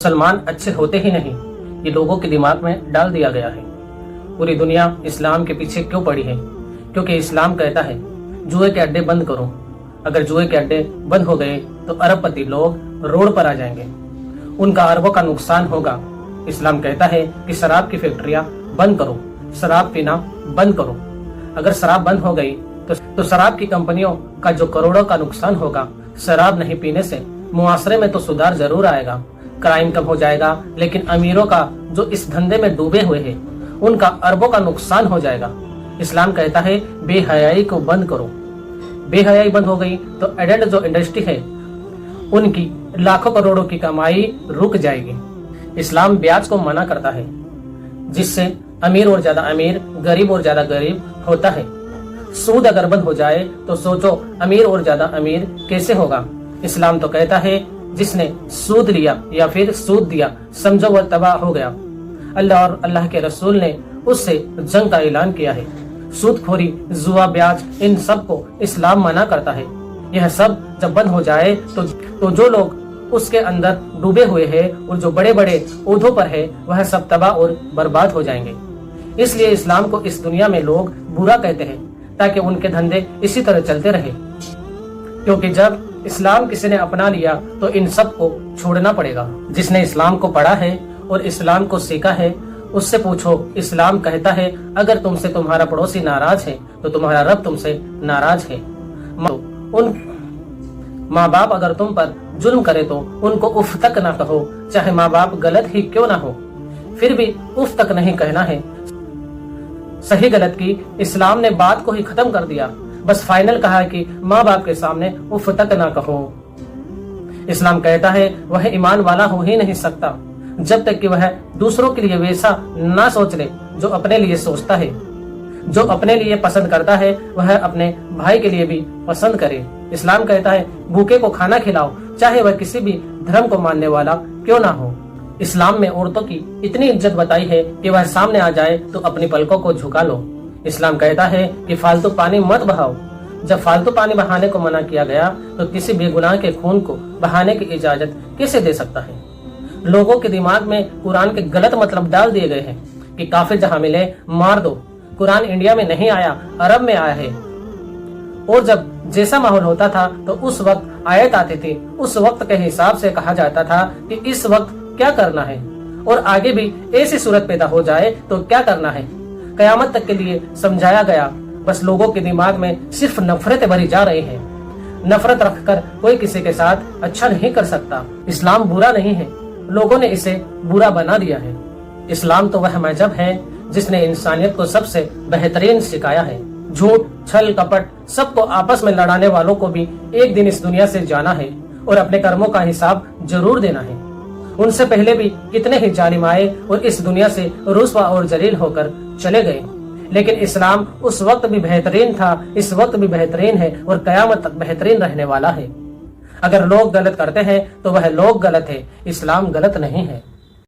मुसलमान अच्छे होते ही नहीं, ये लोगों के दिमाग में डाल दिया गया है। पूरी दुनिया इस्लाम के पीछे क्यों पड़ी है? क्योंकि इस्लाम कहता है जुए के अड्डे बंद करो। अगर जुए के अड्डे बंद हो गए तो अरबपति लोग रोड पर आ जाएंगे, उनका अरबों का नुकसान होगा। इस्लाम कहता है कि शराब की फैक्ट्रियां बंद करो, शराब पीना बंद करो। अगर शराब बंद हो गई तो शराब की कंपनियों का जो करोड़ों का नुकसान होगा, शराब नहीं पीने से मुआशरे में तो सुधार जरूर आएगा, क्राइम कम हो जाएगा, लेकिन अमीरों का जो इस धंधे में डूबे हुए हैं उनका अरबों का नुकसान हो जाएगा। इस्लाम कहता है बेहयाई को बंद करो। बेहयाई बंद हो गई तो एडेड जो इंडस्ट्री है उनकी लाखों करोड़ों की कमाई रुक जाएगी। इस्लाम ब्याज को मना करता है, जिससे अमीर और ज्यादा अमीर, गरीब और ज्यादा गरीब होता है। सूद अगर बंद हो जाए तो सोचो अमीर और ज्यादा अमीर कैसे होगा। इस्लाम तो कहता है जिसने सूद लिया या फिर सूद दिया, समझो वह तबाह हो गया। अल्लाह और अल्लाह के रसूल ने उससे जंग का ऐलान किया है। सूदखोरी, जुआ, ब्याज, इन सब को इस्लाम मना करता है। यह सब जब बंद हो जाए तो जो लोग उसके अंदर डूबे हुए हैं और जो बड़े बड़े ओहदों पर है वह सब तबाह और बर्बाद हो जाएंगे। इसलिए इस्लाम को इस दुनिया में लोग बुरा कहते हैं, ताकि उनके धंधे इसी तरह चलते रहे। क्योंकि जब इस्लाम किसी ने अपना लिया तो इन सब को छोड़ना पड़ेगा। जिसने इस्लाम को पढ़ा है और इस्लाम को सीखा है उससे पूछो, इस्लाम कहता है अगर तुमसे तुम्हारा पड़ोसी नाराज है तो तुम्हारा रब तुमसे नाराज है। उन माँ बाप अगर तुम पर जुल्म करे तो उनको उफ तक ना कहो, चाहे माँ बाप गलत ही क्यों ना हो, फिर भी उफ तक नहीं कहना है। सही गलत की इस्लाम ने बात को ही खत्म कर दिया, बस फाइनल कहा है कि माँ बाप के सामने उफ तक ना कहो। इस्लाम कहता है वह ईमान वाला हो ही नहीं सकता जब तक कि वह दूसरों के लिए वैसा ना सोच ले जो अपने लिए सोचता है। जो अपने लिए पसंद करता है वह अपने भाई के लिए भी पसंद करे। इस्लाम कहता है भूखे को खाना खिलाओ, चाहे वह किसी भी धर्म को मानने वाला क्यों ना हो। इस्लाम में औरतों की इतनी इज्जत बताई है कि वह सामने आ जाए तो अपनी पलकों को झुका लो। इस्लाम कहता है कि फालतू पानी मत बहाओ। जब फालतू पानी बहाने को मना किया गया तो किसी बेगुनाह के खून को बहाने की इजाजत कैसे दे सकता है। लोगों के दिमाग में कुरान के गलत मतलब डाल दिए गए हैं कि काफिर जहां मिले मार दो। कुरान इंडिया में नहीं आया, अरब में आया है। और जब जैसा माहौल होता था तो उस वक्त आयत आती थी, उस वक्त के हिसाब से कहा जाता था कि इस वक्त क्या करना है, और आगे भी ऐसी सूरत पैदा हो जाए तो क्या करना है। कयामत तक के लिए समझाया गया, बस लोगों के दिमाग में सिर्फ नफरत भरी जा रही है। नफरत रखकर कोई किसी के साथ अच्छा नहीं कर सकता। इस्लाम बुरा नहीं है, लोगों ने इसे बुरा बना दिया है। इस्लाम तो वह मजहब है जिसने इंसानियत को सबसे बेहतरीन सिखाया है। झूठ, छल, कपट सबको आपस में लड़ाने वालों को भी एक दिन इस दुनिया से जाना है और अपने कर्मों का हिसाब जरूर देना है। उनसे पहले भी कितने ही जालिम आए और इस दुनिया से रुस्वा और जलील होकर चले गए, लेकिन इस्लाम उस वक्त भी बेहतरीन था, इस वक्त भी बेहतरीन है और कयामत तक बेहतरीन रहने वाला है। अगर लोग गलत करते हैं तो वह लोग गलत है, इस्लाम गलत नहीं है।